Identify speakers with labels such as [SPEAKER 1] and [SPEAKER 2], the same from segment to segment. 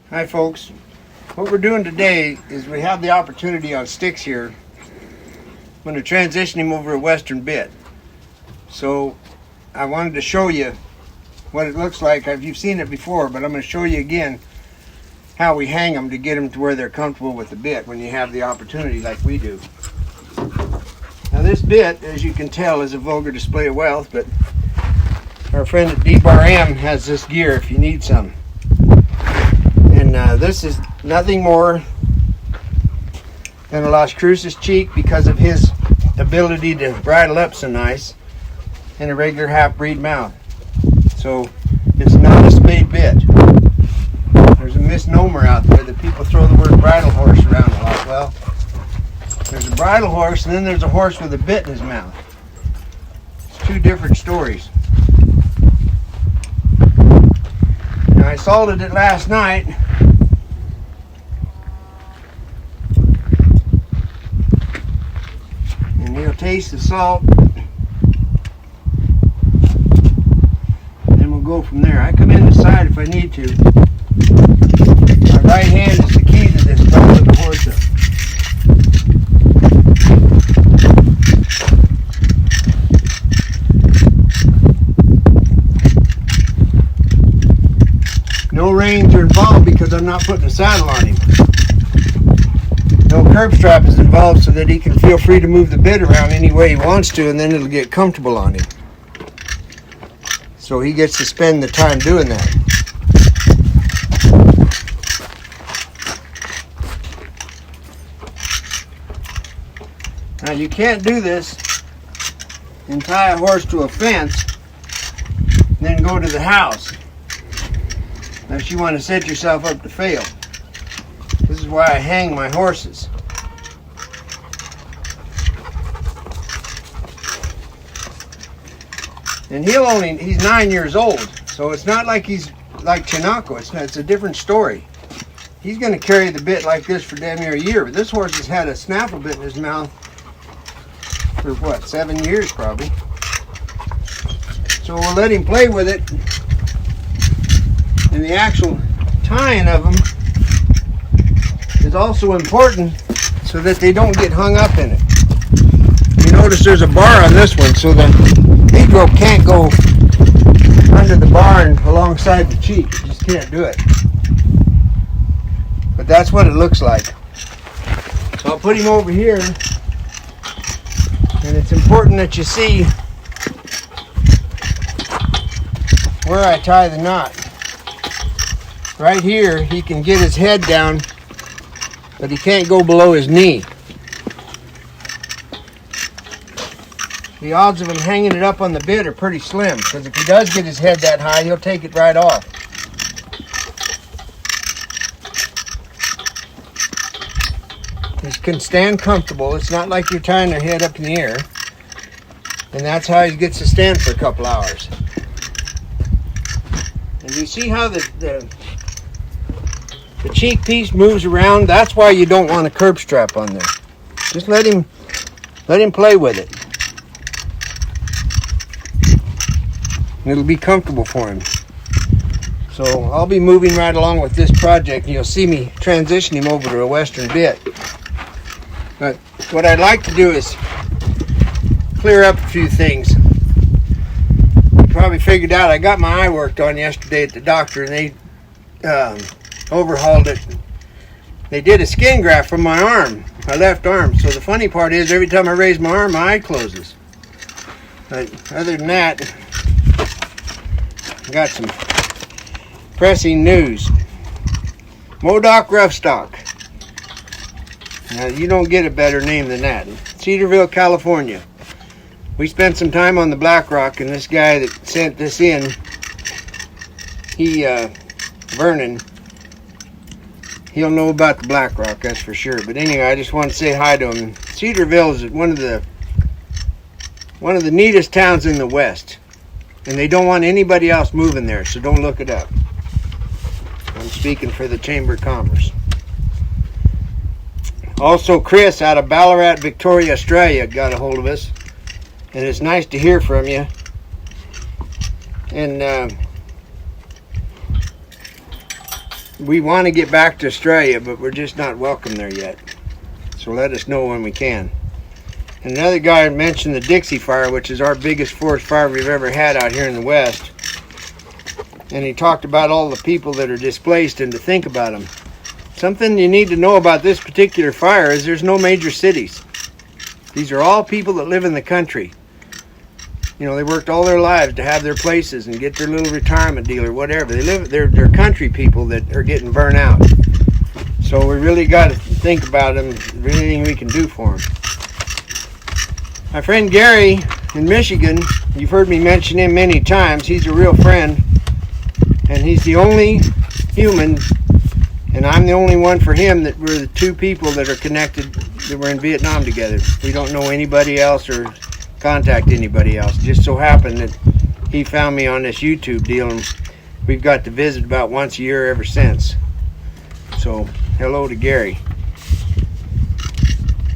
[SPEAKER 1] Hi folks, what we're doing today is we have the opportunity on Styx here. I'm going to transition him over a western bit. So I wanted to show you what it looks like. You've seen it before, but I'm going to show you again how we hang them to get them to where they're comfortable with the bit when you have the opportunity like we do. Now this bit, as you can tell, is a vulgar display of wealth, but our friend at D-Bar M has this gear if you need some. And this is nothing more than a Las Cruces cheek because of his ability to bridle up so nice in a regular half-breed mount. So it's not a spade bit. There's a misnomer out there that people throw the word bridle horse around a lot. Well, there's a bridle horse and then there's a horse with a bit in his mouth. It's two different stories. Now I salted it last night. And he'll taste the salt. And then we'll go from there. I come in the side if I need to. My right hand is the key to this doubling the horse up. No reins are involved because I'm not putting a saddle on him. No curb strap is involved so that he can feel free to move the bit around any way he wants to, and then it'll get comfortable on him. So he gets to spend the time doing that. Now you can't do this and tie a horse to a fence and then go to the house unless you want to set yourself up to fail. This is why I hang my horses. And he's 9 years old, so it's not like he's like Chinaco. It's a different story. He's going to carry the bit like this for damn near a year, but this horse has had a snaffle bit in his mouth for what, 7 years probably. So we'll let him play with it, and the actual tying of them is also important so that they don't get hung up in it. You notice there's a bar on this one, so the lead rope can't go under the bar and alongside the cheek. You just can't do it. But that's what it looks like. So I'll put him over here, and it's important that you see where I tie the knot. Right here, he can get his head down, but he can't go below his knee. The odds of him hanging it up on the bit are pretty slim, because if he does get his head that high, he'll take it right off. He can stand comfortable. It's not like you're tying their head up in the air. And that's how he gets to stand for a couple hours. And you see how the cheek piece moves around? That's why you don't want a curb strap on there. Just let him play with it. And it'll be comfortable for him. So I'll be moving right along with this project, and you'll see me transition him over to a western bit. But what I'd like to do is clear up a few things. You probably figured out I got my eye worked on yesterday at the doctor, and they overhauled it. They did a skin graft from my arm, my left arm. So the funny part is every time I raise my arm, my eye closes. But other than that, I got some pressing news. Modoc Rough Stock. Now you don't get a better name than that. Cedarville, California. We spent some time on the Black Rock, and this guy that sent this in, Vernon, he'll know about the Black Rock, that's for sure. But anyway, I just want to say hi to him. Cedarville is one of the neatest towns in the West, and they don't want anybody else moving there, so don't look it up. I'm speaking for the Chamber of Commerce. Also, Chris out of Ballarat, Victoria, Australia got a hold of us, and it's nice to hear from you. And we want to get back to Australia, but we're just not welcome there yet. So let us know when we can. And another guy mentioned the Dixie Fire, which is our biggest forest fire we've ever had out here in the West. And he talked about all the people that are displaced and to think about them. Something you need to know about this particular fire is there's no major cities. These are all people that live in the country. You know, they worked all their lives to have their places and get their little retirement deal or whatever. They're country people that are getting burnt out. So we really got to think about them, anything we can do for them. My friend Gary in Michigan, you've heard me mention him many times. He's a real friend, and he's the only human, and I'm the only one for him, that we're the two people that are connected, that were in Vietnam together. We don't know anybody else or contact anybody else. It just so happened that he found me on this YouTube deal, and we've got to visit about once a year ever since. So hello to Gary.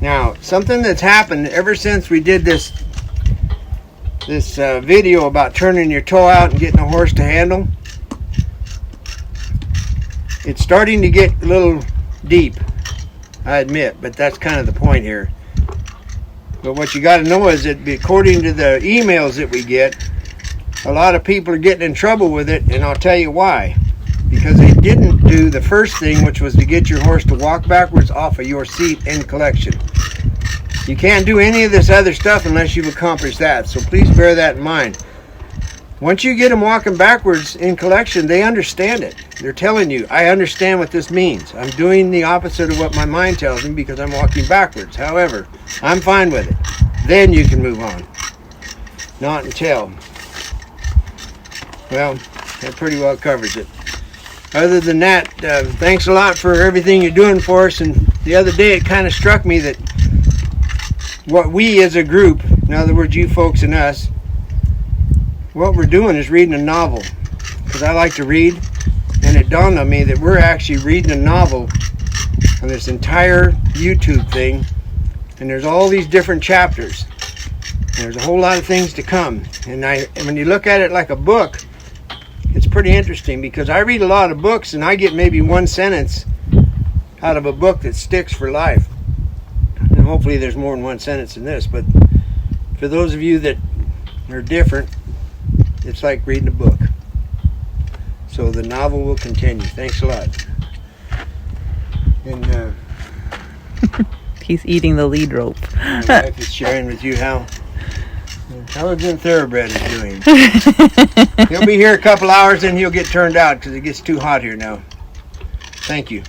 [SPEAKER 1] Now, something that's happened ever since we did this video about turning your toe out and getting a horse to handle, it's starting to get a little deep, I admit, but that's kind of the point here. But what you got to know is that according to the emails that we get, a lot of people are getting in trouble with it, and I'll tell you why. Because they didn't do the first thing, which was to get your horse to walk backwards off of your seat in collection. You can't do any of this other stuff unless you've accomplished that, so please bear that in mind. Once you get them walking backwards in collection, they understand it. They're telling you, I understand what this means. I'm doing the opposite of what my mind tells me because I'm walking backwards. However, I'm fine with it. Then you can move on. Not until. Well, that pretty well covers it. Other than that, thanks a lot for everything you're doing for us. And the other day it kind of struck me that what we as a group, in other words you folks and us, what we're doing is reading a novel, because I like to read, and it dawned on me that we're actually reading a novel on this entire YouTube thing, and there's all these different chapters, and there's a whole lot of things to come, and when you look at it like a book, it's pretty interesting, because I read a lot of books and I get maybe one sentence out of a book that sticks for life, and hopefully there's more than one sentence in this, but for those of you that are different, it's like reading a book. So the novel will continue. Thanks a lot. And
[SPEAKER 2] he's eating the lead rope.
[SPEAKER 1] My wife is sharing with you how Intelligent Thoroughbred is doing. He'll be here a couple hours, then he'll get turned out because it gets too hot here now. Thank you.